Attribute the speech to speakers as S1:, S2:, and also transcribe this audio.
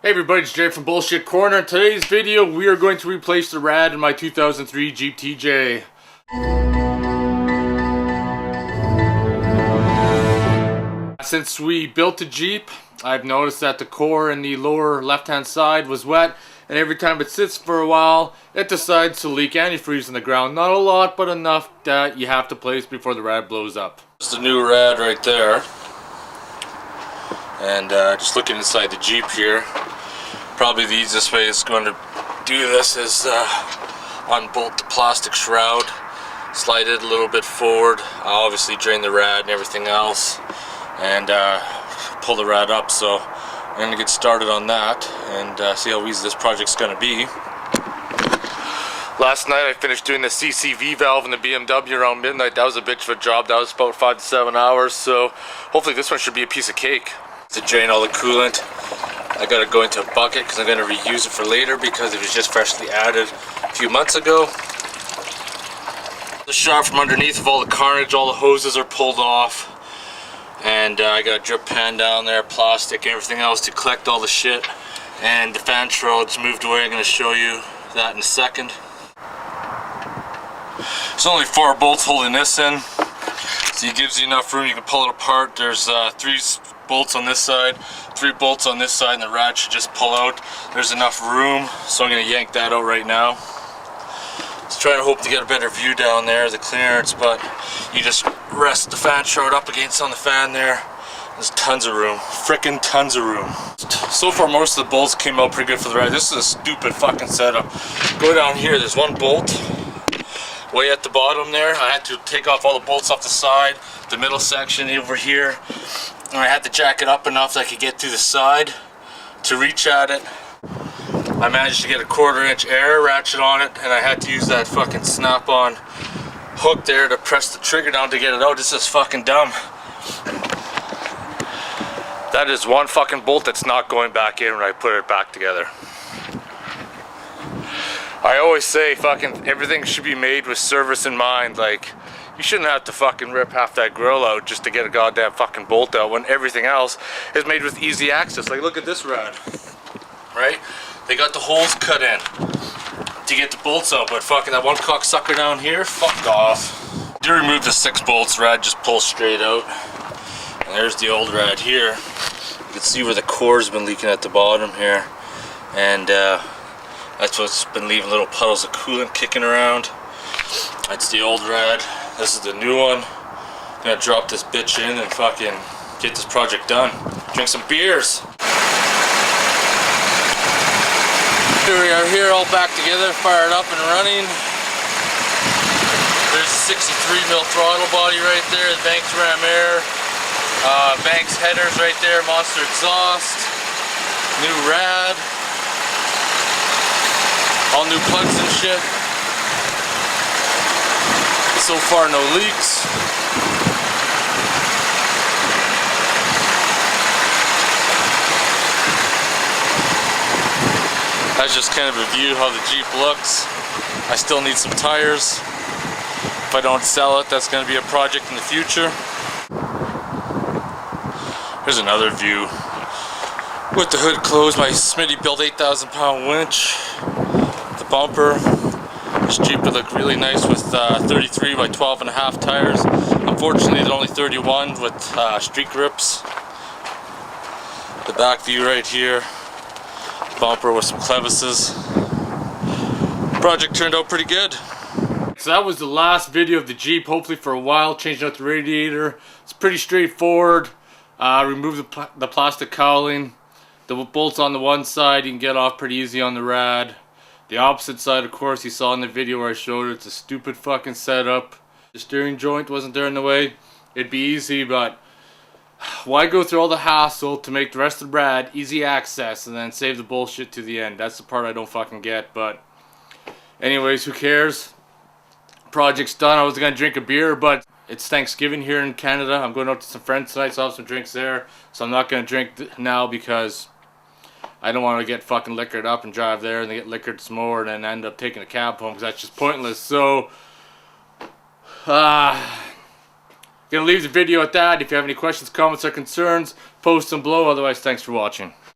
S1: Hey everybody, it's Jay from Bullshit Corner. In today's video, we are going to replace the rad in my 2003 Jeep TJ. Since we built the Jeep, I've noticed that the core in the lower left-hand side was wet, and every time it sits for a while, it decides to leak antifreeze in the ground. Not a lot, but enough that you have to place before the rad blows up. It's the new rad right there. And just looking inside the Jeep here, probably the easiest way is going to do this is unbolt the plastic shroud, slide it a little bit forward, obviously drain the rad and everything else, and pull the rad up. So I'm going to get started on that and see how easy this project's going to be. Last night I finished doing the CCV valve in the BMW around midnight. That was a bitch of a job. That was about 5 to 7 hours, so hopefully this one should be a piece of cake. To drain all the coolant, I got to go into a bucket because I'm going to reuse it for later because it was just freshly added a few months ago. The shot from underneath of all the carnage, all the hoses are pulled off, and I got a drip pan down there, plastic and everything else to collect all the shit, and the fan shroud's moved away. I'm going to show you that in a second. There's only 4 bolts holding this in, so it gives you enough room. You can pull it apart. There's 3 bolts on this side, 3 bolts on this side, and the rad should just pull out. There's enough room, so I'm going to yank that out right now. Just trying to hope to get a better view down there, the clearance, but you just rest the fan shroud up against on the fan there. There's tons of room, frickin' tons of room. So far most of the bolts came out pretty good for the rad. This is a stupid fucking setup. Go down here, there's 1 bolt way at the bottom there. I had to take off all the bolts off the side, the middle section over here. And I had to jack it up enough that I could get through the side to reach at it. I managed to get a 1/4 inch air ratchet on it, and I had to use that fucking snap-on hook there to press the trigger down to get it out. This is fucking dumb. That is 1 fucking bolt that's not going back in when I put it back together. I always say fucking everything should be made with service in mind. Like, you shouldn't have to fucking rip half that grill out just to get a goddamn fucking bolt out when everything else is made with easy access. Like, look at this rad, right? They got the holes cut in to get the bolts out, but fucking that one cocksucker down here, fucked off. To remove the 6 bolts, rad just pulls straight out. And there's the old rad here. You can see where the core's been leaking at the bottom here. And that's what's been leaving little puddles of coolant kicking around. That's the old rad. This is the new one. I'm gonna drop this bitch in and fucking get this project done. Drink some beers. Here we are here, all back together, fired up and running. There's a 63mm throttle body right there, the Banks Ram Air. Banks headers right there, Monster exhaust. New rad. All new plugs and shit. So far, no leaks. That's just kind of a view how the Jeep looks. I still need some tires. If I don't sell it, that's going to be a project in the future. Here's another view. With the hood closed, my Smitty built 8,000-pound winch. The bumper. This Jeep would look really nice with 33 by 12.5 tires. Unfortunately, it's only 31 with street grips. The back view right here. Bumper with some clevises. Project turned out pretty good. So that was the last video of the Jeep, hopefully for a while. Changing out the radiator. It's pretty straightforward. Remove the plastic cowling. The bolts on the one side you can get off pretty easy on the rad. The opposite side, of course, you saw in the video where I showed it. It's a stupid fucking setup. The steering joint wasn't there in the way. It'd be easy, but why go through all the hassle to make the rest of the rad easy access and then save the bullshit to the end? That's the part I don't fucking get, but anyways, who cares? Project's done. I was gonna drink a beer, but it's Thanksgiving here in Canada. I'm going out to some friends tonight, so I'll have some drinks there. So I'm not gonna drink now because I don't want to get fucking liquored up and drive there and then get liquored some more and then end up taking a cab home because that's just pointless. So, gonna leave the video at that. If you have any questions, comments, or concerns, post them below. Otherwise, thanks for watching.